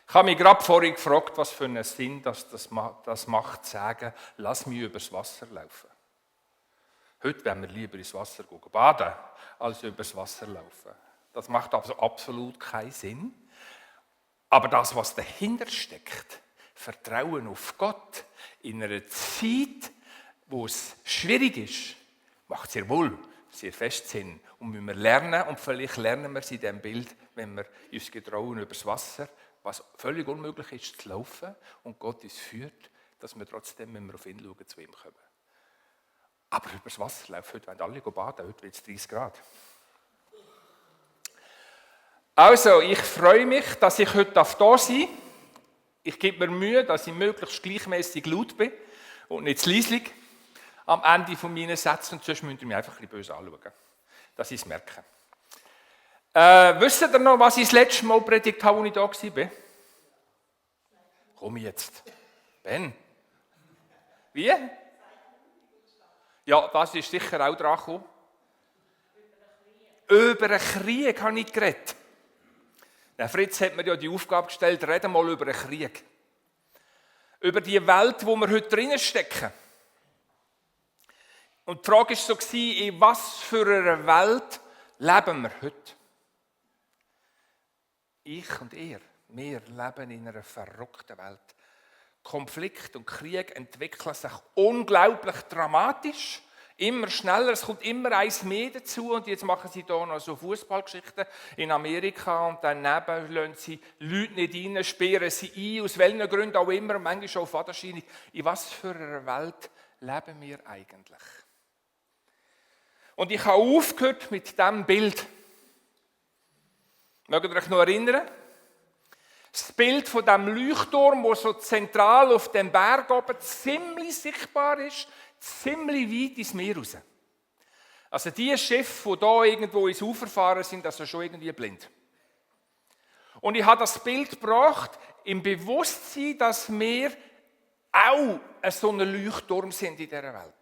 Ich habe mich gerade vorhin gefragt, was für einen Sinn das macht, zu sagen, lass mich übers Wasser laufen. Heute wollen wir lieber ins Wasser gehen, baden, als übers Wasser laufen. Das macht also absolut keinen Sinn. Aber das, was dahinter steckt, Vertrauen auf Gott, in einer Zeit, wo es schwierig ist, macht sehr wohl, sehr fest Sinn. Und müssen wir lernen, und vielleicht lernen wir es in diesem Bild, wenn wir uns getrauen übers Wasser, was völlig unmöglich ist, zu laufen, und Gott uns führt, dass wir trotzdem, wenn wir auf ihn schauen, zu ihm kommen. Aber übers Wasser laufen, heute wollen alle baden, heute wird es 30 Grad. Also, ich freue mich, dass ich heute da sein darf. Ich gebe mir Mühe, dass ich möglichst gleichmäßig laut bin und nicht zu leislich am Ende von meinen Sätzen, und sonst müsst ihr mich einfach ein bisschen böse anschauen, dass ich es merke. Wisst ihr noch, was ich das letzte Mal predigt habe, als ich da war? Komm jetzt. Ben? Wie? Ja, das ist sicher auch dran gekommen. Über einen Krieg habe ich geredet. Der Fritz hat mir ja die Aufgabe gestellt, reden mal über einen Krieg. Über die Welt, wo wir heute drinnen stecken. Und die Frage war so, in was für einer Welt leben wir heute? Ich und ihr, wir leben in einer verrückten Welt. Konflikt und Krieg entwickeln sich unglaublich dramatisch, immer schneller, es kommt immer eins mehr dazu, und jetzt machen sie hier noch so Fußballgeschichten in Amerika, und daneben lassen sie Leute nicht rein, sperren sie ein, aus welchen Gründen auch immer, und manchmal auch fadenscheinig. In was für einer Welt leben wir eigentlich? Und ich habe aufgehört mit diesem Bild. Mögt ihr euch noch erinnern? Das Bild von dem Leuchtturm, der so zentral auf dem Berg oben ziemlich sichtbar ist, ziemlich weit ins Meer raus. Also die Schiffe, die hier irgendwo ins Ufer fahren, sind also schon irgendwie blind. Und ich habe das Bild gebracht im Bewusstsein, dass wir auch so ein Leuchtturm sind in dieser Welt.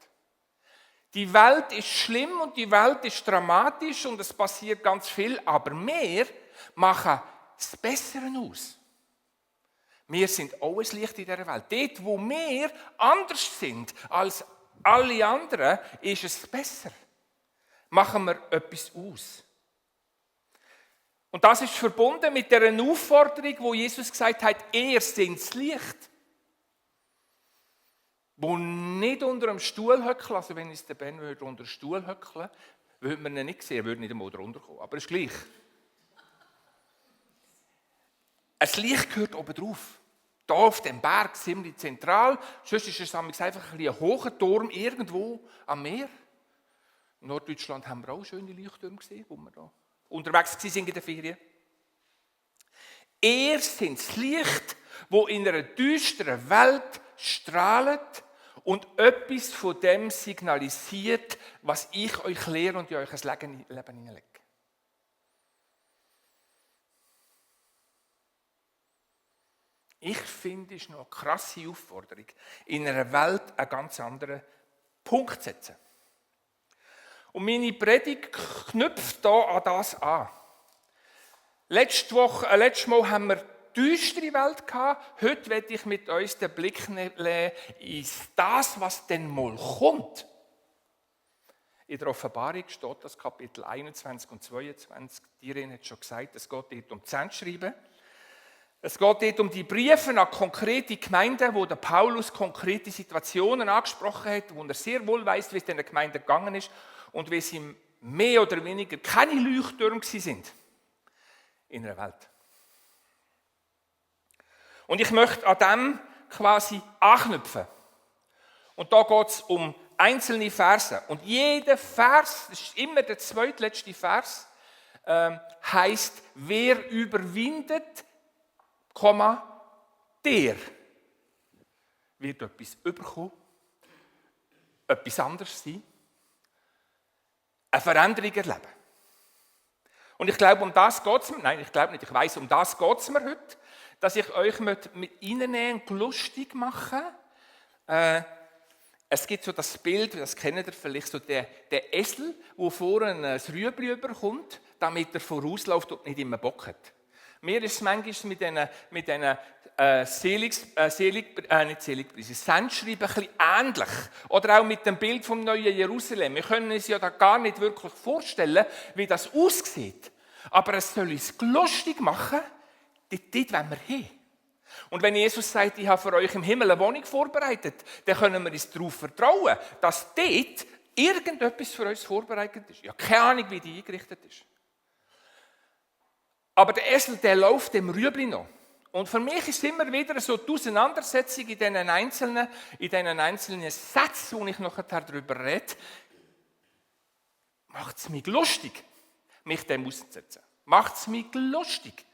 Die Welt ist schlimm und die Welt ist dramatisch und es passiert ganz viel, aber wir machen das Bessere aus. Wir sind auch ein Licht in dieser Welt. Dort, wo wir anders sind als alle anderen, ist es besser. Machen wir etwas aus. Und das ist verbunden mit der Aufforderung, wo Jesus gesagt hat, ihr seid das Licht. Wo nicht unter einem Stuhl höckeln, also wenn es der Ben unter einem Stuhl höckeln würde man ihn nicht sehen, er würde nicht einmal drunter kommen, aber es ist gleich. Ein Licht gehört oben drauf. Hier auf dem Berg, ziemlich zentral. Sonst ist es einfach ein hoher Turm irgendwo am Meer. In Norddeutschland haben wir auch schöne Leuchttürme gesehen, wo wir da unterwegs waren in der Ferien. Ihr seid das Licht, das in einer düsteren Welt strahlt und etwas von dem signalisiert, was ich euch lehre und in euch Leben hineinlege. Ich finde, es ist noch eine krasse Aufforderung, in einer Welt einen ganz anderen Punkt zu setzen. Und meine Predigt knüpft hier an das an. Letztes Mal haben wir die düstere Welt gehabt. Heute werde ich mit uns den Blick nehmen in das, was denn mal kommt. In der Offenbarung steht das Kapitel 21 und 22. Irene hat schon gesagt, es geht dort um die Sendschreiben. Es geht dort um die Briefe an konkrete Gemeinden, wo der Paulus konkrete Situationen angesprochen hat, wo er sehr wohl weiss, wie es in den Gemeinden gegangen ist und wie sie mehr oder weniger keine Leuchttürme sind in der Welt. Und ich möchte an dem quasi anknüpfen. Und da geht es um einzelne Verse. Und jeder Vers, das ist immer der zweitletzte Vers, heisst, wer überwindet, der wird etwas überkommen, etwas anderes sein, eine Veränderung erleben. Und ich glaube, um das geht es mir, nein, ich glaube nicht, ich weiss, um das geht es mir heute, dass ich euch mit reinnehmen und lustig machen. Es gibt so das Bild, das kennt ihr vielleicht, so der Esel, der vorne ein Rüebli überkommt, damit er vorausläuft und nicht immer bockt. Mir ist es manchmal mit diesen Sendschreiben ein bisschen ähnlich. Oder auch mit dem Bild vom neuen Jerusalem. Wir können uns ja da gar nicht wirklich vorstellen, wie das aussieht. Aber es soll uns lustig machen, dort wollen wir hin. Und wenn Jesus sagt, ich habe für euch im Himmel eine Wohnung vorbereitet, dann können wir uns darauf vertrauen, dass dort irgendetwas für uns vorbereitet ist. Ich habe keine Ahnung, wie die eingerichtet ist. Aber der Esel, der läuft dem Rüebli noch. Und für mich ist immer wieder so die Auseinandersetzung in diesen einzelnen Sätzen, wo ich nachher darüber rede, macht es mich lustig, mich dem auszusetzen. Macht es mich lustig,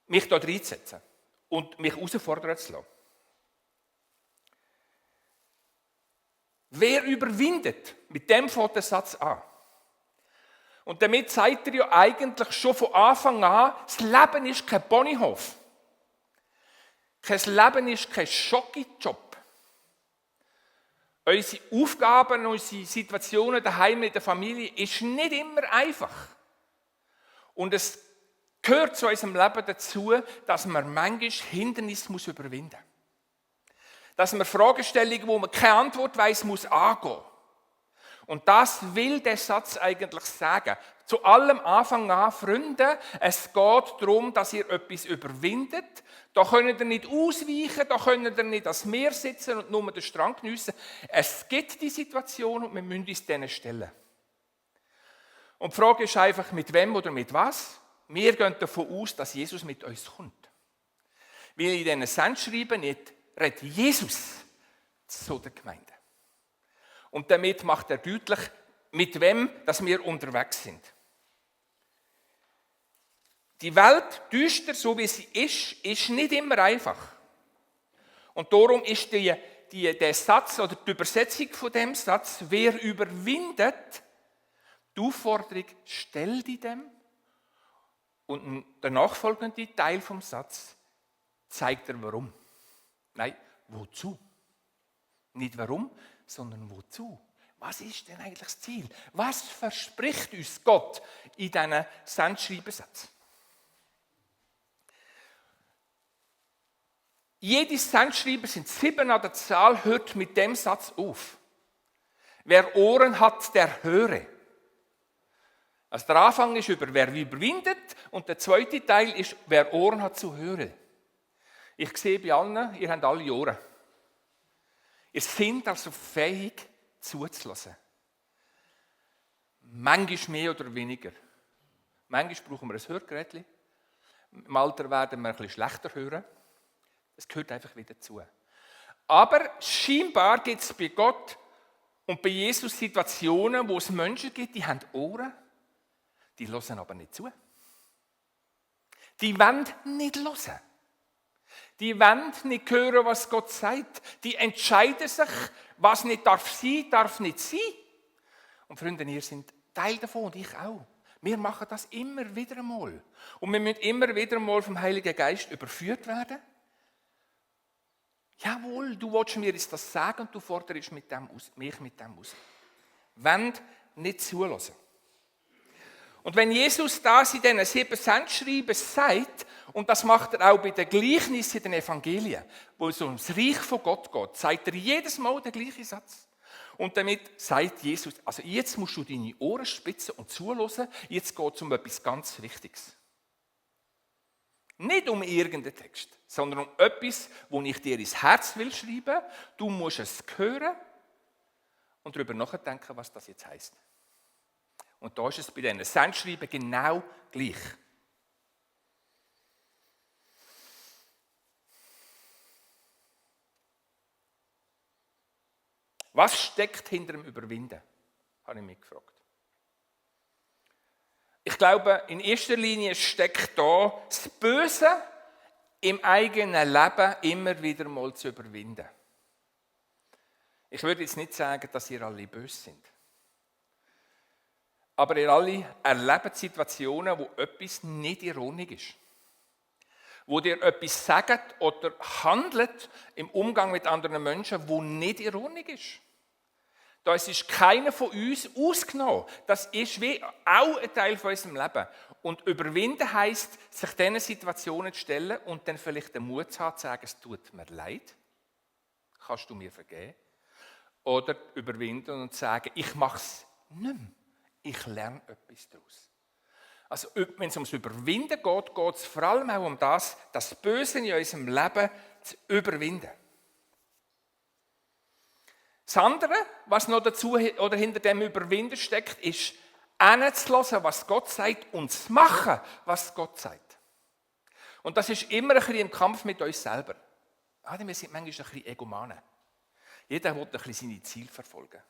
mich da reinzusetzen und mich herausfordern zu lassen. Wer überwindet? Mit dem fängt der Satz an. Und damit zeigt er ja eigentlich schon von Anfang an, das Leben ist kein Ponyhof. Kein Leben ist kein Schocki-Job. Unsere Aufgaben, unsere Situationen daheim in der Familie ist nicht immer einfach. Und es gehört zu unserem Leben dazu, dass man manchmal Hindernisse überwinden muss. Dass man Fragestellungen, wo man keine Antwort weiss, muss angehen. Und das will der Satz eigentlich sagen. Zu allem Anfang an, Freunde, es geht darum, dass ihr etwas überwindet. Da könnt ihr nicht ausweichen, da könnt ihr nicht ans Meer sitzen und nur den Strand geniessen. Es gibt die Situation und wir müssen uns denen stellen. Und die Frage ist einfach, mit wem oder mit was? Wir gehen davon aus, dass Jesus mit uns kommt. Weil in diesen Sendschreiben nicht redet Jesus zu der Gemeinde. Und damit macht er deutlich, mit wem dass wir unterwegs sind. Die Welt, düster, so wie sie ist nicht immer einfach. Und darum ist der Satz oder die Übersetzung von dem Satz, wer überwindet, die Aufforderung, stell dich dem. Und der nachfolgende Teil vom Satz zeigt er, warum. Nein, wozu? Nicht warum, sondern wozu? Was ist denn eigentlich das Ziel? Was verspricht uns Gott in diesen Sendschreibensatz? Jedes Sendschreiben sind 7 an der Zahl, hört mit dem Satz auf. Wer Ohren hat, der höre. Also der Anfang ist über wer überwindet und der zweite Teil ist, wer Ohren hat zu hören. Ich sehe bei allen, ihr habt alle Ohren. Ihr seid also fähig zuzulassen. Manchmal mehr oder weniger. Manchmal brauchen wir ein Hörgerät. Im Alter werden wir ein bisschen schlechter hören. Das gehört einfach wieder dazu. Aber scheinbar gibt es bei Gott und bei Jesus Situationen, wo es Menschen gibt, die haben Ohren, die hören aber nicht zu. Die wollen nicht hören. Die wollen nicht hören, was Gott sagt. Die entscheiden sich, was nicht darf sein, darf nicht sein. Und Freunde, ihr seid Teil davon und ich auch. Wir machen das immer wieder einmal. Und wir müssen immer wieder einmal vom Heiligen Geist überführt werden. Jawohl, du willst mir jetzt das sagen und du forderst mich mit dem aus. Wollt nicht zulassen. Und wenn Jesus das in diesen 7 Sendschreiben sagt, und das macht er auch bei den Gleichnissen in den Evangelien, wo es ums Reich von Gott geht, sagt er jedes Mal den gleichen Satz. Und damit sagt Jesus, also jetzt musst du deine Ohren spitzen und zuhören, jetzt geht es um etwas ganz Wichtiges. Nicht um irgendeinen Text, sondern um etwas, wo ich dir ins Herz will schreiben. Du musst es hören und darüber nachdenken, was das jetzt heisst. Und da ist es bei diesen Sendschreiben genau gleich. Was steckt hinter dem Überwinden? Habe ich mich gefragt. Ich glaube, in erster Linie steckt da das Böse im eigenen Leben immer wieder mal zu überwinden. Ich würde jetzt nicht sagen, dass ihr alle böse sind. Aber ihr alle erlebt Situationen, wo etwas nicht in Ordnung ist. Wo dir etwas sagt oder handelt im Umgang mit anderen Menschen, wo nicht in Ordnung ist. Das ist keiner von uns ausgenommen. Das ist wie auch ein Teil von unserem Leben. Und überwinden heisst, sich diesen Situationen zu stellen und dann vielleicht den Mut zu haben, zu sagen, es tut mir leid. Kannst du mir vergeben? Oder überwinden und sagen, ich mache es nicht mehr. Ich lerne etwas daraus. Also wenn es ums Überwinden geht, geht es vor allem auch um das Böse in unserem Leben zu überwinden. Das andere, was noch dazu oder hinter dem Überwinden steckt, ist, hinzuhören, was Gott sagt und zu machen, was Gott sagt. Und das ist immer ein bisschen im Kampf mit uns selber. Wir sind manchmal ein bisschen Egomanen. Jeder will ein bisschen seine Ziele verfolgen.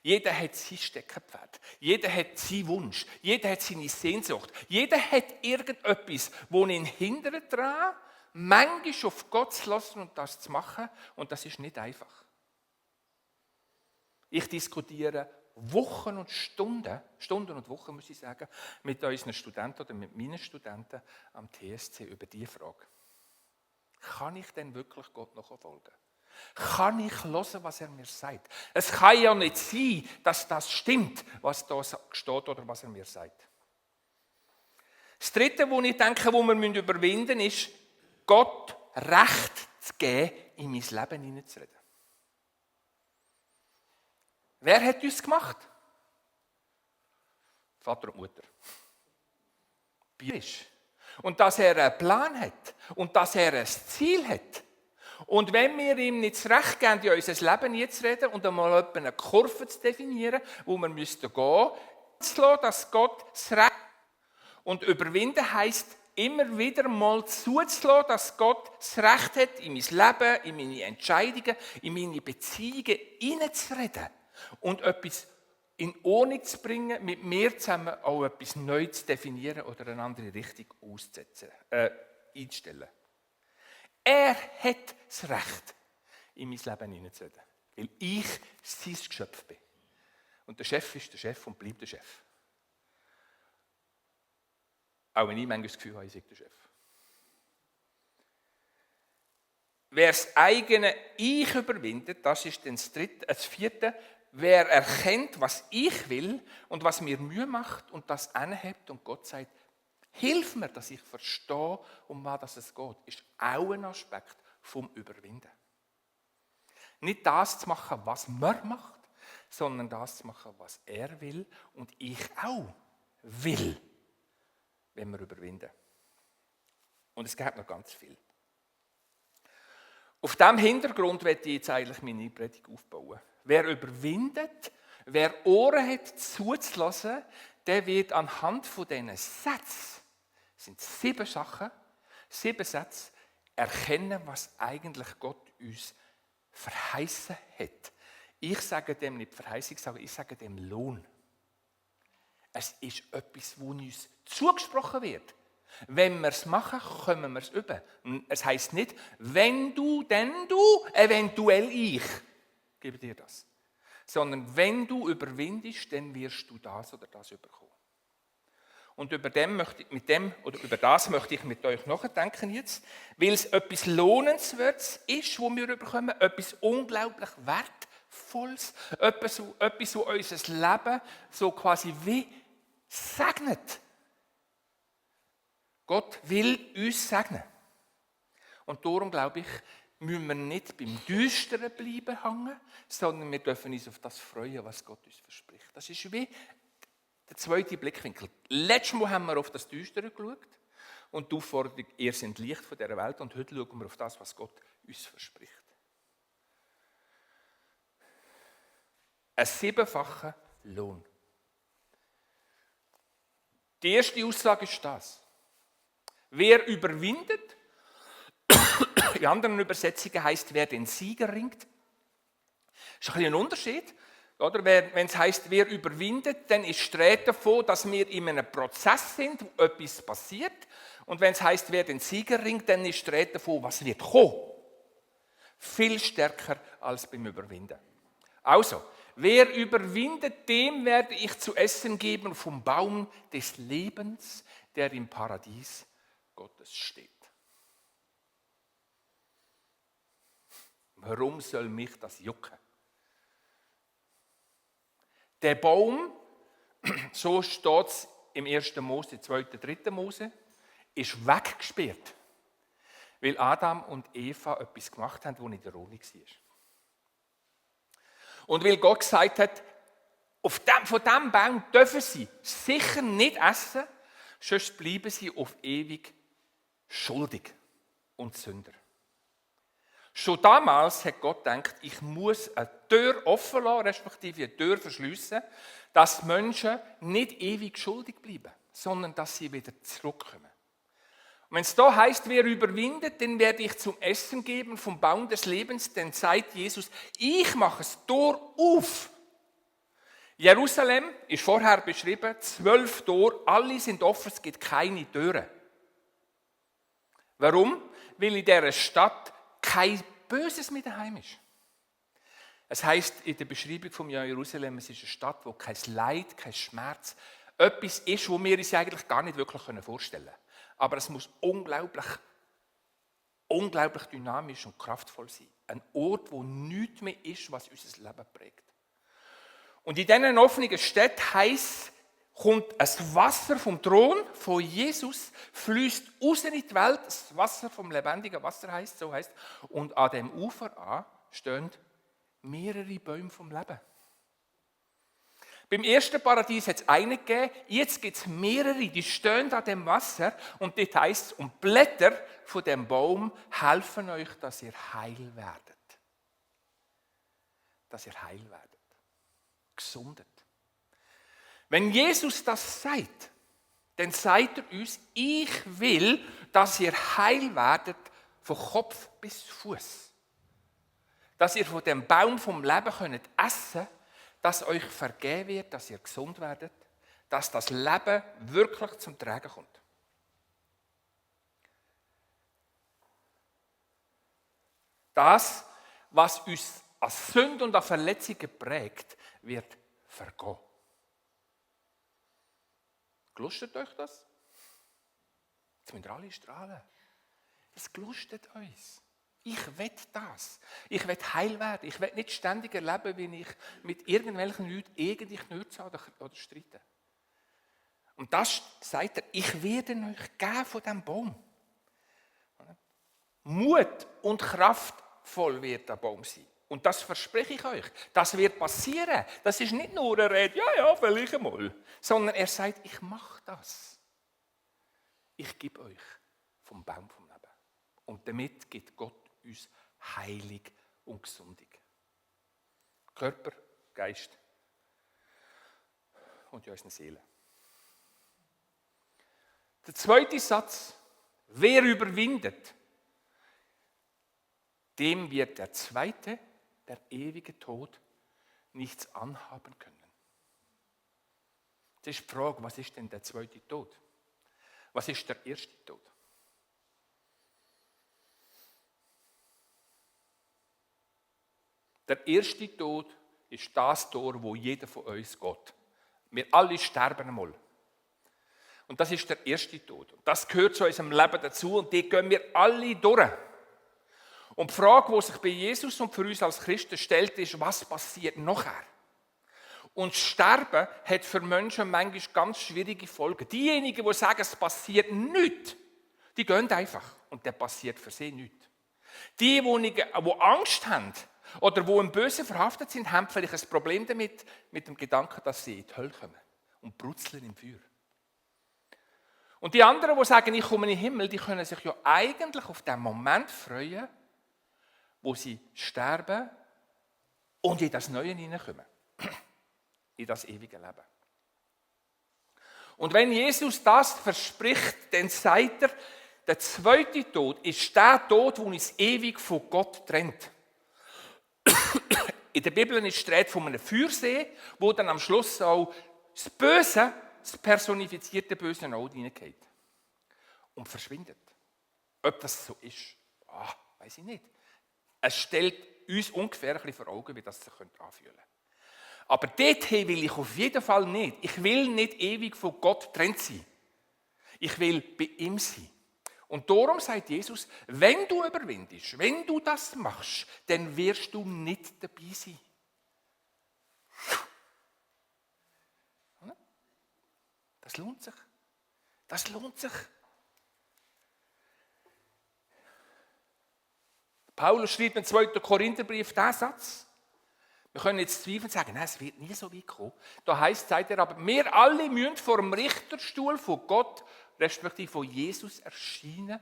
Jeder hat sein Steckenpferd. Jeder hat seinen Wunsch. Jeder hat seine Sehnsucht. Jeder hat irgendetwas, das ihn hindert daran, manchmal auf Gott zu lassen und das zu machen. Und das ist nicht einfach. Ich diskutiere Wochen und Stunden und Wochen, muss ich sagen, mit unseren Studenten oder mit meinen Studenten am TSC über diese Frage. Kann ich denn wirklich Gott nachfolgen? Kann ich hören, was er mir sagt? Es kann ja nicht sein, dass das stimmt, was da steht oder was er mir sagt. Das Dritte, wo ich denke, wo wir überwinden müssen, ist, Gott Recht zu geben, in mein Leben hineinzureden. Wer hat uns gemacht? Vater und Mutter. Biologisch. Und dass er einen Plan hat und dass er ein Ziel hat. Und wenn wir ihm nicht das Recht geben, in unser Leben hineinzureden und einmal eine Kurve zu definieren, wo wir gehen müssten, zu lassen, dass Gott das Recht hat. Und überwinden heisst, immer wieder mal zuzulassen, dass Gott das Recht hat, in mein Leben, in meine Entscheidungen, in meine Beziehungen hineinzureden. Und etwas in Ordnung zu bringen, mit mir zusammen auch etwas Neues zu definieren oder eine andere Richtung einzustellen. Er hat das Recht, in mein Leben hineinzureden, weil ich sein Geschöpf bin. Und der Chef ist der Chef und bleibt der Chef. Auch wenn ich manchmal das Gefühl habe, ich sei der Chef. Wer das eigene Ich überwindet, das ist dann das vierte, wer erkennt, was ich will und was mir Mühe macht und das anhebt und Gott sagt, hilf mir, dass ich verstehe, um was es geht, ist auch ein Aspekt vom Überwinden. Nicht das zu machen, was man macht, sondern das zu machen, was er will und ich auch will, wenn wir überwinden. Und es gibt noch ganz viel. Auf diesem Hintergrund werde ich jetzt eigentlich meine Predigt aufbauen. Wer überwindet, wer Ohren hat zuzulassen, der wird anhand von diesen Sätzen, es sind 7 Sachen, 7 Sätze, erkennen, was eigentlich Gott uns verheißen hat. Ich sage dem nicht Verheißung, ich sage dem Lohn. Es ist etwas, wo uns zugesprochen wird. Wenn wir es machen, kommen wir es über. Es heisst nicht, wenn du, dann du, eventuell ich. Gebe dir das. Sondern wenn du überwindest, dann wirst du das oder das bekommen. Und über das möchte ich mit euch nachdenken jetzt, weil es etwas Lohnenswertes ist, was wir bekommen, etwas unglaublich Wertvolles, etwas, was unser Leben so quasi wie segnet. Gott will uns segnen. Und darum glaube ich, müssen wir nicht beim Düsteren bleiben hängen, sondern wir dürfen uns auf das freuen, was Gott uns verspricht. Das ist wie der zweite Blickwinkel. Letztes Mal haben wir auf das Düstere geschaut und die Aufforderung, ihr seid Licht von dieser Welt und heute schauen wir auf das, was Gott uns verspricht. Ein 7-facher Lohn. Die erste Aussage ist das. Wer überwindet, in anderen Übersetzungen heisst, wer den Sieger ringt. Das ist ein bisschen ein Unterschied. Oder? Wenn es heisst, wer überwindet, dann ist die Rede davon, dass wir in einem Prozess sind, wo etwas passiert. Und wenn es heisst, wer den Sieger ringt, dann ist die Rede davon, was wird kommen. Viel stärker als beim Überwinden. Also, wer überwindet, dem werde ich zu essen geben vom Baum des Lebens, der im Paradies Gottes steht. Warum soll mich das jucken? Der Baum, so steht es im 1. Mose, 2., 3. Mose, ist weggesperrt, weil Adam und Eva etwas gemacht haben, das nicht in der Ordnung war. Und weil Gott gesagt hat, von diesem Baum dürfen sie sicher nicht essen, sonst bleiben sie auf ewig schuldig und Sünder. Schon damals hat Gott gedacht, ich muss eine Tür offen lassen, respektive eine Tür verschliessen, dass Menschen nicht ewig schuldig bleiben, sondern dass sie wieder zurückkommen. Und wenn es da heißt, wer überwindet, den werde ich zum Essen geben vom Baum des Lebens, dann sagt Jesus, ich mache das Tor auf. Jerusalem ist vorher beschrieben, 12 Tore, alle sind offen, es gibt keine Türen. Warum? Weil in dieser Stadt kein Böses mehr daheim ist. Es heisst in der Beschreibung von Jerusalem, es ist eine Stadt, wo kein Leid, kein Schmerz, etwas ist, wo wir uns eigentlich gar nicht wirklich vorstellen können. Aber es muss unglaublich dynamisch und kraftvoll sein. Ein Ort, wo nichts mehr ist, was unser Leben prägt. Und in diesen offenen Städten kommt ein Wasser vom Thron von Jesus, fließt raus in die Welt, das Wasser vom lebendigen Wasser heisst, so heisst. Und an dem Ufer an stehen mehrere Bäume vom Leben. Beim ersten Paradies hat es einen gegeben, jetzt gibt es mehrere, die stehen an dem Wasser und dort heisst es, und Blätter von dem Baum helfen euch, dass ihr heil werdet. Dass ihr heil werdet. Gesundet. Wenn Jesus das sagt, dann sagt er uns, ich will, dass ihr heil werdet von Kopf bis Fuß. Dass ihr von dem Baum vom Leben könnt essen, dass euch vergeben wird, dass ihr gesund werdet, dass das Leben wirklich zum Tragen kommt. Das, was uns an Sünde und an Verletzungen prägt, wird vergehen. Gelustet euch das? Jetzt müsst ihr alle strahlen. Das gelustet uns. Ich will das. Ich will heil werden. Ich will nicht ständig erleben, wie ich mit irgendwelchen Leuten irgendwie knurze oder streite. Und das sagt er, ich werde euch geben von diesem Baum. Mut und kraftvoll wird der Baum sein. Und das verspreche ich euch. Das wird passieren. Das ist nicht nur eine Rede, ja, vielleicht einmal. Sondern er sagt, ich mache das. Ich gebe euch vom Baum vom Leben. Und damit gibt Gott uns Heilung und Gesundung. Körper, Geist und in unseren Seelen. Der zweite Satz, wer überwindet, dem wird der zweite, der ewige Tod, nichts anhaben können. Das ist die Frage, was ist denn der zweite Tod? Was ist der erste Tod? Der erste Tod ist das Tor, wo jeder von uns geht. Wir alle sterben einmal. Und das ist der erste Tod. Und das gehört zu unserem Leben dazu und die gehen wir alle durch. Und die Frage, die sich bei Jesus und für uns als Christen stellt, ist, was passiert nachher? Und Sterben hat für Menschen manchmal ganz schwierige Folgen. Diejenigen, die sagen, es passiert nichts, die gehen einfach und dann passiert für sie nichts. Die Angst haben oder die im Bösen verhaftet sind, haben vielleicht ein Problem damit, mit dem Gedanken, dass sie in die Hölle kommen und brutzeln im Feuer. Und die anderen, die sagen, ich komme in den Himmel, die können sich ja eigentlich auf den Moment freuen, wo sie sterben und in das Neue hineinkommen. In das ewige Leben. Und wenn Jesus das verspricht, dann sagt er, der zweite Tod ist der Tod, der uns ewig von Gott trennt. In der Bibel ist die Rede von einem Feuersee, wo dann am Schluss auch das Böse, das personifizierte Böse auch hineingeht. Und verschwindet. Ob das so ist, weiß ich nicht. Es stellt uns ungefähr ein bisschen vor Augen, wie das sich anfühlen könnte. Aber dorthin will ich auf jeden Fall nicht. Ich will nicht ewig von Gott getrennt sein. Ich will bei ihm sein. Und darum sagt Jesus, wenn du überwindest, wenn du das machst, dann wirst du nicht dabei sein. Das lohnt sich. Das lohnt sich. Paulus schreibt im 2. Korintherbrief diesen Satz. Wir können jetzt zweifeln und sagen, nein, es wird nie so weit kommen. Da heisst, sagt er aber, wir alle müssen vor dem Richterstuhl von Gott, respektive von Jesus, erscheinen,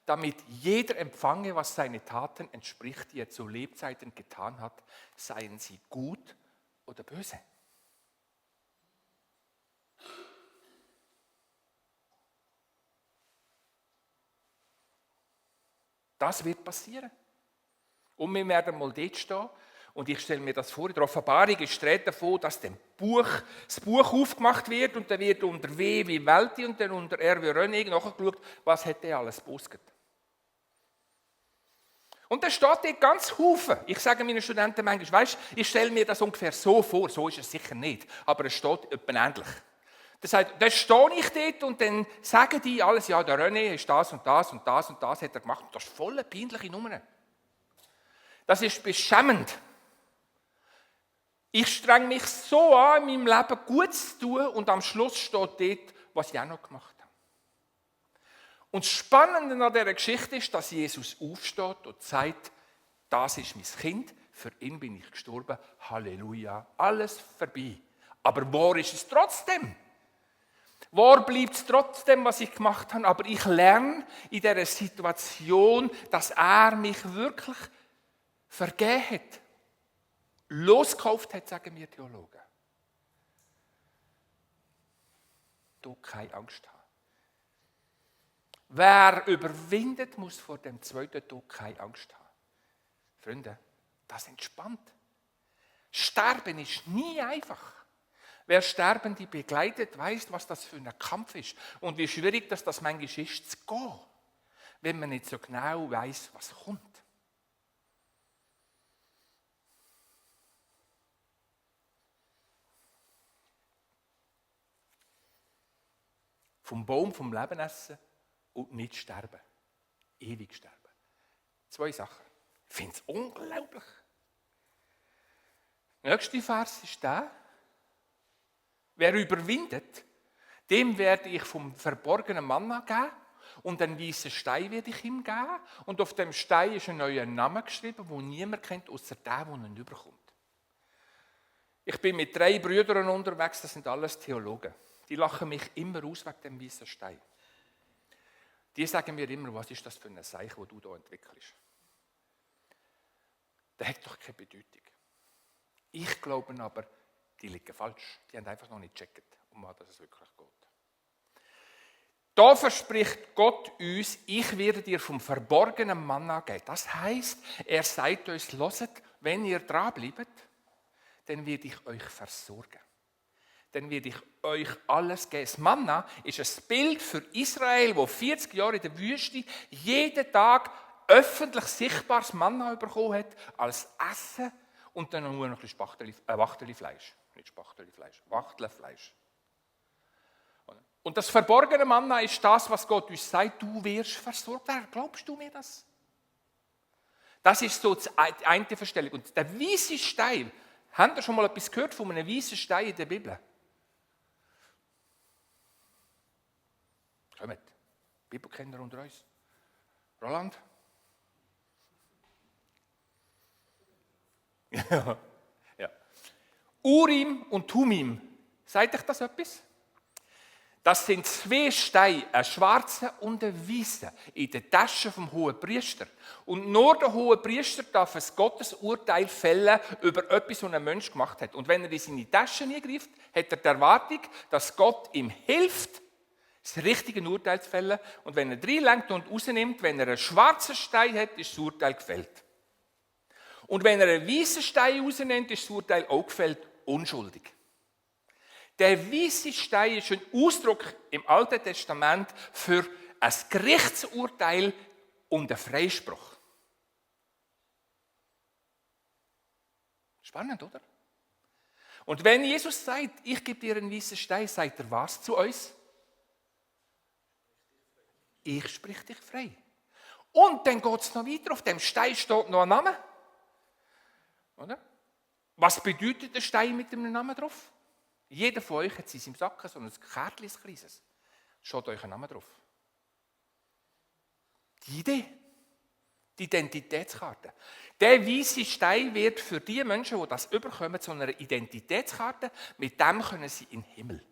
damit jeder empfange, was seine Taten entspricht, die er zu Lebzeiten getan hat, seien sie gut oder böse. Das wird passieren. Und wir werden mal dort stehen. Und ich stelle mir das vor, in der Offenbarung ist die Rede davon, dass das Buch aufgemacht wird und dann wird unter W wie Welti und dann unter R wie René nachgeschaut, was hat der alles gepostet. Und da steht dort ganz Haufen. Ich sage meinen Studenten manchmal, weißt, ich stelle mir das ungefähr so vor, so ist es sicher nicht, aber es steht etwa ähnlich. Das heißt, da stehe ich dort und dann sagen die alles, ja, der René ist das und das und das und das hat er gemacht. Und das ist voll peinliche Nummer. Das ist beschämend. Ich strenge mich so an, in meinem Leben gut zu tun und am Schluss steht dort, was ich auch noch gemacht habe. Und das Spannende an dieser Geschichte ist, dass Jesus aufsteht und sagt, das ist mein Kind, für ihn bin ich gestorben, Halleluja, alles vorbei. Aber wahr ist es trotzdem? Wahr bleibt es trotzdem, was ich gemacht habe? Aber ich lerne in dieser Situation, dass er mich wirklich vergeben hat. Losgekauft hat, sagen wir Theologen. Du keine Angst haben. Wer überwindet, muss vor dem zweiten Tod keine Angst haben. Freunde, das entspannt. Sterben ist nie einfach. Wer Sterbende begleitet, weiß, was das für ein Kampf ist und wie schwierig das manchmal ist, zu gehen, wenn man nicht so genau weiß, was kommt. Vom Baum vom Leben essen und nicht sterben. Ewig sterben. 2 Sachen. Ich finde es unglaublich. Der nächste Vers ist der: Wer überwindet, dem werde ich vom verborgenen Manna geben und einen weißen Stein werde ich ihm geben. Und auf dem Stein ist ein neuer Name geschrieben, den niemand kennt, außer der ihn überkommt. Ich bin mit 3 Brüdern unterwegs, das sind alles Theologen. Die lachen mich immer aus wegen dem weißen Stein. Die sagen mir immer, was ist das für ein Zeichen, das du hier entwickelst. Das hat doch keine Bedeutung. Ich glaube aber, die liegen falsch. Die haben einfach noch nicht gecheckt, um was es wirklich geht. Da verspricht Gott uns, ich werde dir vom verborgenen Manna geben. Das heisst, er sagt uns, hört, wenn ihr dranbleibt, dann werde ich euch versorgen. Dann werde ich euch alles geben. Das Manna ist ein Bild für Israel, wo 40 Jahre in der Wüste jeden Tag öffentlich sichtbares Manna bekommen hat, als Essen und dann nur noch ein Wachtelfleisch. Nicht Spachtelfleisch, Wachtelfleisch. Und das verborgene Manna ist das, was Gott uns sagt, du wirst versorgt werden. Glaubst du mir das? Das ist so die eine Verstellung. Und der weisse Stein, habt ihr schon mal etwas gehört von einem weißen Stein in der Bibel? Kommt, Bibelkenner unter uns. Roland? Ja. Urim und Tumim. Sagt euch das etwas? Das sind 2 Steine, ein schwarzer und ein weißer, in der Tasche vom Hohenpriester. Und nur der Hohenpriester darf ein Gottesurteil fällen über etwas, was ein Mensch gemacht hat. Und wenn er in seine Tasche eingreift, hat er die Erwartung, dass Gott ihm hilft, das richtige Urteil zu fällen. Und wenn er reinlenkt und rausnimmt, wenn er einen schwarzen Stein hat, ist das Urteil gefällt. Und wenn er einen weißen Stein rausnimmt, ist das Urteil auch gefällt, unschuldig. Der weisse Stein ist ein Ausdruck im Alten Testament für ein Gerichtsurteil und einen Freispruch. Spannend, oder? Und wenn Jesus sagt, ich gebe dir einen weißen Stein, sagt er was zu uns? Ich sprich dich frei. Und dann geht es noch weiter, auf dem Stein steht noch ein Name. Oder? Was bedeutet der Stein mit dem Namen drauf? Jeder von euch hat in seinem Sack so ein Kärtchen, ein kleines. Schaut euch einen Namen drauf. Die Idee, die Identitätskarte. Der weisse Stein wird für die Menschen, die das überkommen, zu einer Identitätskarte. Mit dem können sie in den Himmel.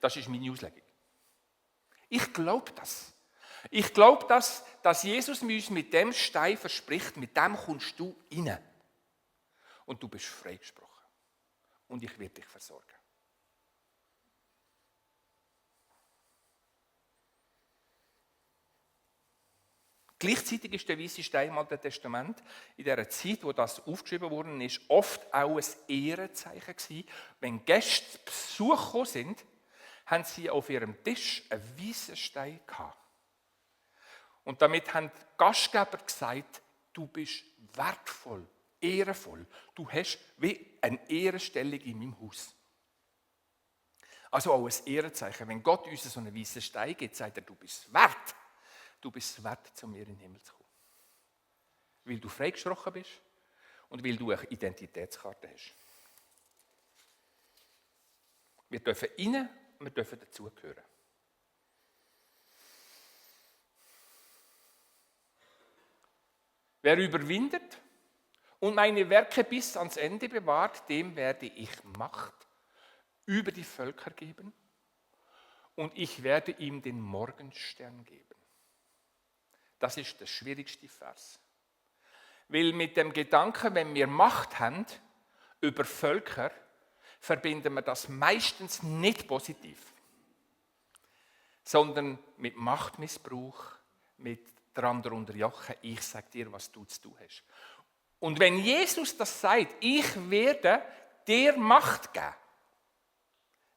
Das ist meine Auslegung. Ich glaube das. Ich glaube, dass Jesus uns mit dem Stein verspricht, mit dem kommst du rein. Und du bist freigesprochen. Und ich werde dich versorgen. Gleichzeitig ist der weisse Stein im Alten Testament in der Zeit, wo das aufgeschrieben worden ist, oft auch ein Ehrenzeichen gewesen. Wenn Gäste zu Besuch gekommen sind, haben sie auf ihrem Tisch einen weißen Stein gehabt. Und damit haben die Gastgeber gesagt, du bist wertvoll, ehrenvoll. Du hast wie eine Ehrenstellung in meinem Haus. Also auch ein Ehrenzeichen. Wenn Gott uns so einen weißen Stein gibt, sagt er, du bist wert. Du bist wert, zu mir in den Himmel zu kommen. Weil du freigesprochen bist und weil du eine Identitätskarte hast. Wir dürfen rein, wir dürfen dazugehören. Wer überwindet und meine Werke bis ans Ende bewahrt, dem werde ich Macht über die Völker geben und ich werde ihm den Morgenstern geben. Das ist der schwierigste Vers. Weil mit dem Gedanken, wenn wir Macht haben über Völker, verbinden wir das meistens nicht positiv, sondern mit Machtmissbrauch, mit dran unterjochen, ich sage dir, was du zu tun hast. Und wenn Jesus das sagt, ich werde dir Macht geben,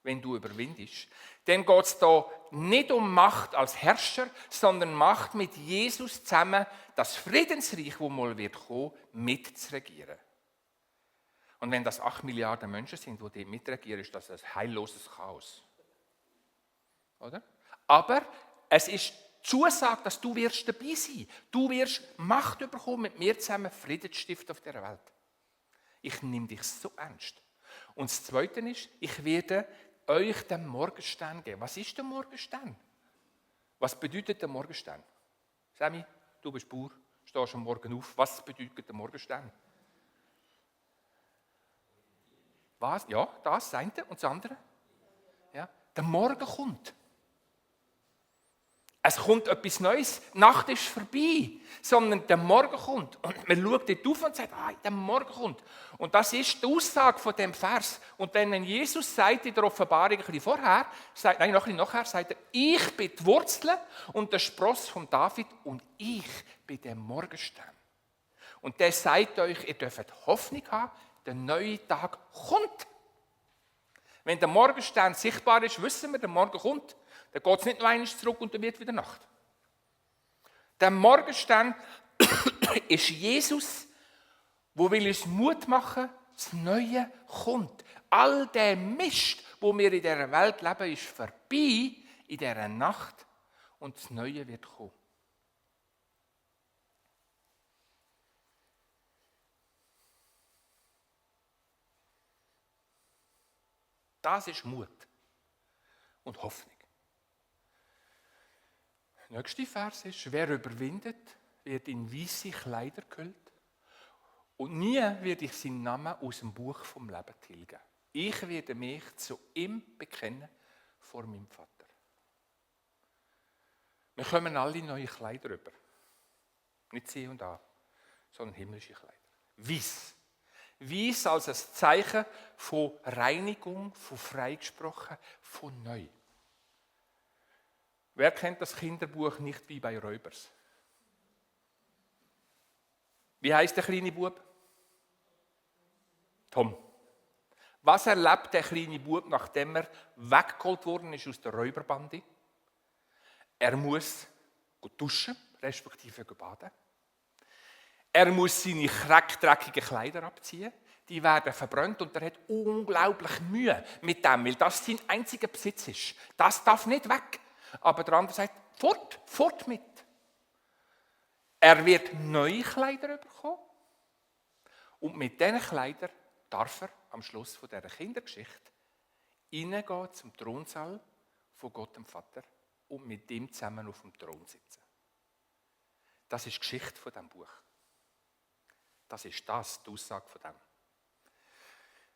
wenn du überwindest, dann geht es da nicht um Macht als Herrscher, sondern Macht mit Jesus zusammen, das Friedensreich, das mal wird kommen, mitzuregieren. Und wenn das 8 Milliarden Menschen sind, die dort mitregieren, ist das ein heilloses Chaos. Oder? Aber es ist die Zusage, dass du wirst dabei sein. Du wirst Macht bekommen, mit mir zusammen Frieden zu stiften auf dieser Welt. Ich nehme dich so ernst. Und das Zweite ist, ich werde euch den Morgenstern geben. Was ist der Morgenstern? Was bedeutet der Morgenstern? Sammy, du bist Bauer, stehst am Morgen auf. Was bedeutet der Morgenstern? Was? Ja, das eine und das andere. Ja, der Morgen kommt. Es kommt etwas Neues. Die Nacht ist vorbei, sondern der Morgen kommt. Und man schaut dort auf und sagt, der Morgen kommt. Und das ist die Aussage von dem Vers. Und dann, wenn Jesus sagt in der Offenbarung ein bisschen vorher, noch ein bisschen nachher, sagt er, ich bin die Wurzel und der Spross von David und ich bin der Morgenstern. Und der sagt euch, ihr dürft Hoffnung haben, der neue Tag kommt. Wenn der Morgenstern sichtbar ist, wissen wir, der Morgen kommt. Dann geht es nicht noch einmal zurück und dann wird wieder Nacht. Der Morgenstern ist Jesus, der will uns Mut machen, das Neue kommt. All der Mist, wo wir in dieser Welt leben, ist vorbei in dieser Nacht und das Neue wird kommen. Das ist Mut und Hoffnung. Der nächste Vers ist, wer überwindet, wird in weisse Kleider gehüllt und nie werde ich seinen Namen aus dem Buch vom Leben tilgen. Ich werde mich zu ihm bekennen vor meinem Vater. Wir kommen alle neue Kleider über. Nicht C und A, sondern himmlische Kleider. Weiss. Weiss als ein Zeichen von Reinigung, von freigesprochen, von neu. Wer kennt das Kinderbuch Nicht wie bei Räubers? Wie heißt der kleine Bub? Tom. Was erlebt der kleine Bub, nachdem er weggeholt worden ist aus der Räuberbande? Er muss duschen, respektive baden. Er muss seine dreckigen Kleider abziehen. Die werden verbrannt und er hat unglaublich Mühe mit dem, weil das sein einziger Besitz ist. Das darf nicht weg. Aber der andere sagt, fort mit. Er wird neue Kleider bekommen und mit diesen Kleidern darf er am Schluss von dieser Kindergeschichte hineingehen zum Thronsaal von Gott dem Vater und mit ihm zusammen auf dem Thron sitzen. Das ist die Geschichte von diesem Buch. Das ist die Aussage von dem.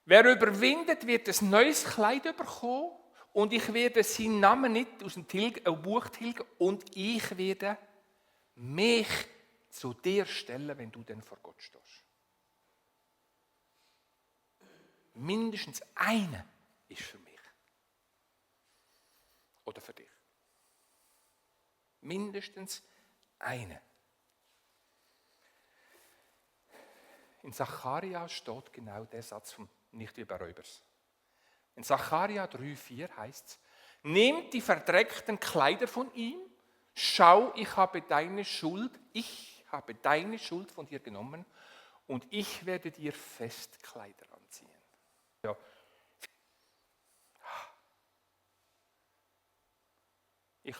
Wer überwindet, wird ein neues Kleid bekommen und ich werde seinen Namen nicht aus dem Buch tilgen und ich werde mich zu dir stellen, wenn du dann vor Gott stehst. Mindestens einer ist für mich. Oder für dich. Mindestens einer. In Sacharja steht genau der Satz vom Nichtüberräubers. In Sacharja 3,4 heißt es: Nehmt die verdreckten Kleider von ihm, schau, ich habe deine Schuld von dir genommen und ich werde dir Festkleider anziehen. Ja. Ich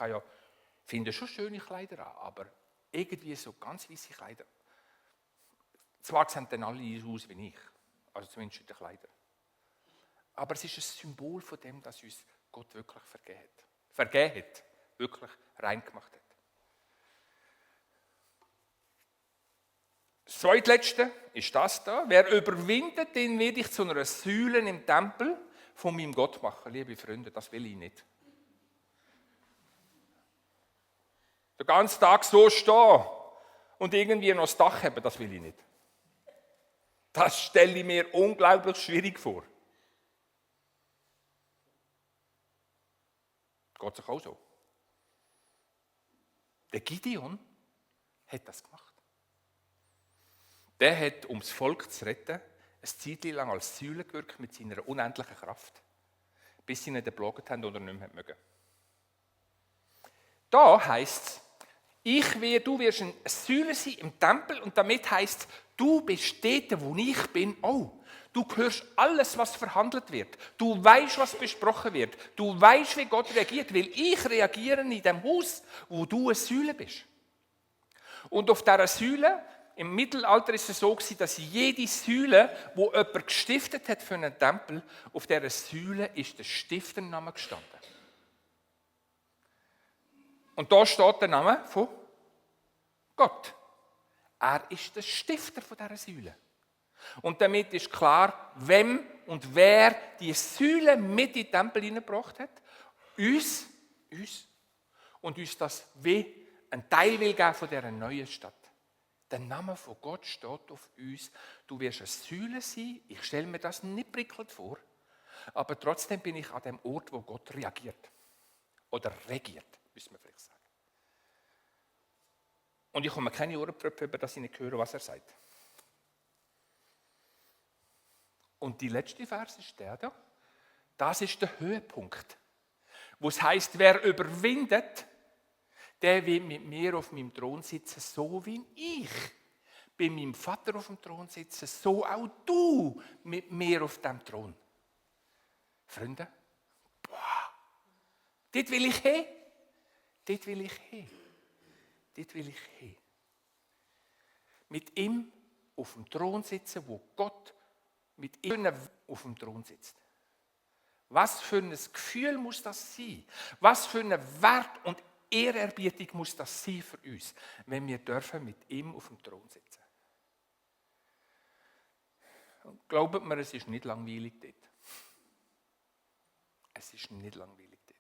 finde schon schöne Kleider an, aber irgendwie so ganz weisse Kleider. Zwar sehen dann alle aus wie ich, also zumindest in den Kleidern. Aber es ist ein Symbol von dem, dass uns Gott wirklich vergeben hat, wirklich rein gemacht hat. Das zweitletzte ist das da. Wer überwindet, den werde ich zu einer Säule im Tempel von meinem Gott machen. Liebe Freunde, das will ich nicht. Den ganzen Tag so stehen und irgendwie noch das Dach haben, das will ich nicht. Das stelle ich mir unglaublich schwierig vor. Geht sich auch so. Der Gideon hat das gemacht. Der hat, um das Volk zu retten, eine Zeit lang als Säule gewirkt mit seiner unendlichen Kraft, bis sie ihn geblogen haben oder nicht mehr mögen. Da heisst es, du wirst eine Säule sein im Tempel und damit heisst es, du bist dort, wo ich bin, auch. Du hörst alles, was verhandelt wird. Du weißt, was besprochen wird. Du weißt, wie Gott reagiert, weil ich reagiere in dem Haus, wo du eine Säule bist. Und auf dieser Säule, im Mittelalter ist es so gewesen, dass jede Säule, die jemand gestiftet hat für einen Tempel, auf dieser Säule ist der Stiftername gestanden. Und da steht der Name von Gott. Er ist der Stifter von dieser Säule. Und damit ist klar, wem und wer die Säule mit in den Tempel hineingebracht hat. Uns. Und uns das wie ein Teil will geben von dieser neuen Stadt. Der Name von Gott steht auf uns. Du wirst eine Säule sein. Ich stelle mir das nicht prickelnd vor. Aber trotzdem bin ich an dem Ort, wo Gott reagiert. Oder regiert, müssen wir vielleicht sagen. Und ich komme keine Ohrentröpfe, über das ich nicht höre, was er sagt. Und die letzte Vers ist der da. Das ist der Höhepunkt. Wo es heisst, wer überwindet, der wird mit mir auf meinem Thron sitzen, so wie ich bei meinem Vater auf dem Thron sitze, so auch du mit mir auf dem Thron. Freunde, dort will ich hin. Dort will ich hin. Dort will ich hin. Mit ihm auf dem Thron sitzen, wo Gott mit ihm auf dem Thron sitzt. Was für ein Gefühl muss das sein? Was für einen Wert und Ehrerbietung muss das sein für uns, wenn wir dürfen mit ihm auf dem Thron sitzen? Und glaubt mir, es ist nicht langweilig dort. Es ist nicht langweilig dort.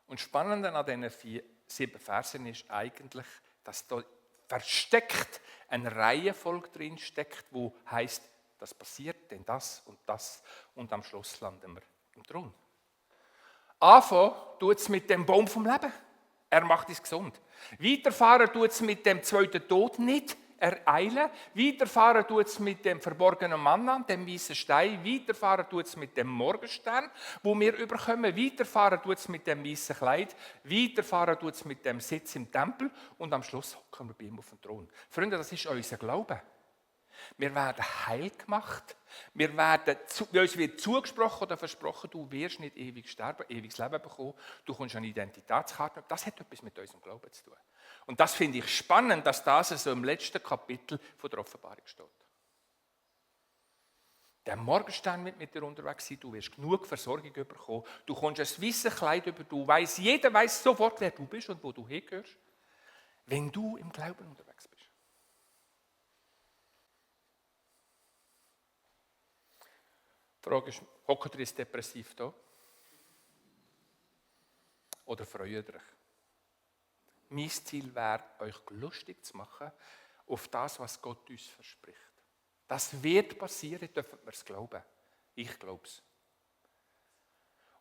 Und spannend an diesen 7 Versen ist eigentlich, dass da versteckt eine Reihenfolge drin steckt, wo heißt, das passiert, denn das und am Schluss landen wir im Thron. Anfangen tut es mit dem Baum vom Leben. Er macht es gesund. Weiterfahren tut es mit dem zweiten Tod nicht. Ereilen. Weiterfahren tut es mit dem verborgenen Manna, dem weißen Stein. Weiterfahren tut es mit dem Morgenstern, wo wir überkommen. Weiterfahren tut es mit dem weißen Kleid. Weiterfahren tut es mit dem Sitz im Tempel. Und am Schluss hocken wir bei ihm auf dem Thron. Freunde, das ist unser Glaube. Wir werden heil gemacht. Uns wird zugesprochen oder versprochen, du wirst nicht ewig sterben, ewiges Leben bekommen. Du kommst eine Identitätskarte. Das hat etwas mit unserem Glauben zu tun. Und das finde ich spannend, dass das so im letzten Kapitel von der Offenbarung steht. Der Morgenstern wird mit dir unterwegs sein, du wirst genug Versorgung bekommen, du kommst ein weißes Kleid über, jeder weiß sofort, wer du bist und wo du hingehörst, wenn du im Glauben unterwegs bist. Die Frage ist, hockt ihr jetzt depressiv da? Oder freut ihr euch? Mein Ziel wäre, euch lustig zu machen auf das, was Gott uns verspricht. Das wird passieren, dürfen wir es glauben. Ich glaube es.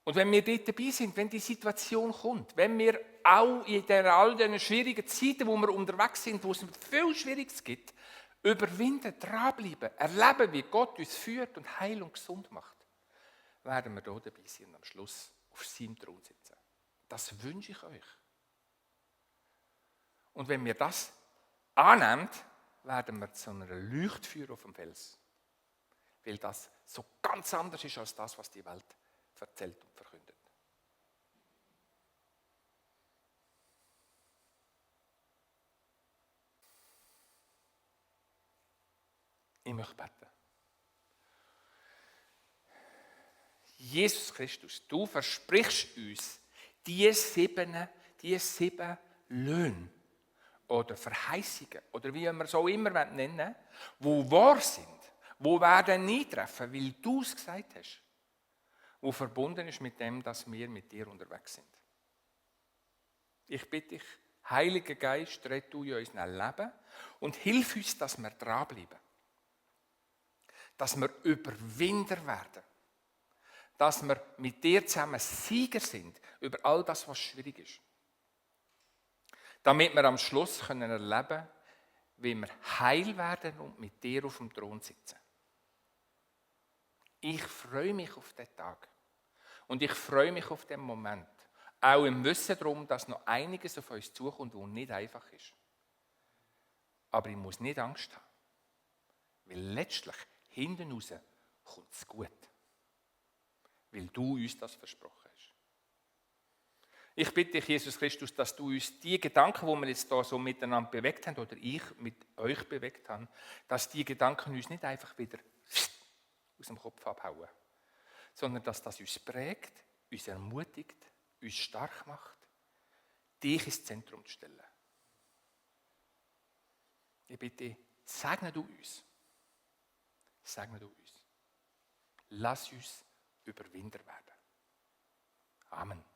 Und wenn wir dort dabei sind, wenn die Situation kommt, wenn wir auch in all diesen schwierigen Zeiten, wo wir unterwegs sind, wo es viel Schwieriges gibt, überwinden, dranbleiben, erleben, wie Gott uns führt und heil und gesund macht, werden wir hier dabei sein und am Schluss auf seinem Thron sitzen. Das wünsche ich euch. Und wenn wir das annehmen, werden wir zu einer Leuchtfeuer auf dem Fels. Weil das so ganz anders ist als das, was die Welt erzählt und verkündet. Ich möchte beten. Jesus Christus, du versprichst uns die sieben Löhne oder Verheißungen oder wie wir es auch immer nennen wollen, die wahr sind, die werden eintreffen, weil du es gesagt hast, die verbunden ist mit dem, dass wir mit dir unterwegs sind. Ich bitte dich, Heiliger Geist, red du in unserem Leben und hilf uns, dass wir dranbleiben. Dass wir Überwinder werden. Dass wir mit dir zusammen Sieger sind über all das, was schwierig ist. Damit wir am Schluss erleben können, wie wir heil werden und mit dir auf dem Thron sitzen. Ich freue mich auf den Tag. Und ich freue mich auf den Moment. Auch im Wissen darum, dass noch einiges auf uns zukommt, was nicht einfach ist. Aber ich muss nicht Angst haben. Weil letztlich, hinten raus, kommt es gut. Weil du uns das versprochen hast. Ich bitte dich, Jesus Christus, dass du uns die Gedanken, die wir jetzt hier so miteinander bewegt haben, oder ich mit euch bewegt habe, dass die Gedanken uns nicht einfach wieder aus dem Kopf abhauen, sondern dass das uns prägt, uns ermutigt, uns stark macht, dich ins Zentrum zu stellen. Ich bitte, segne du uns. Segne du uns. Lass uns Überwinder werden. Amen.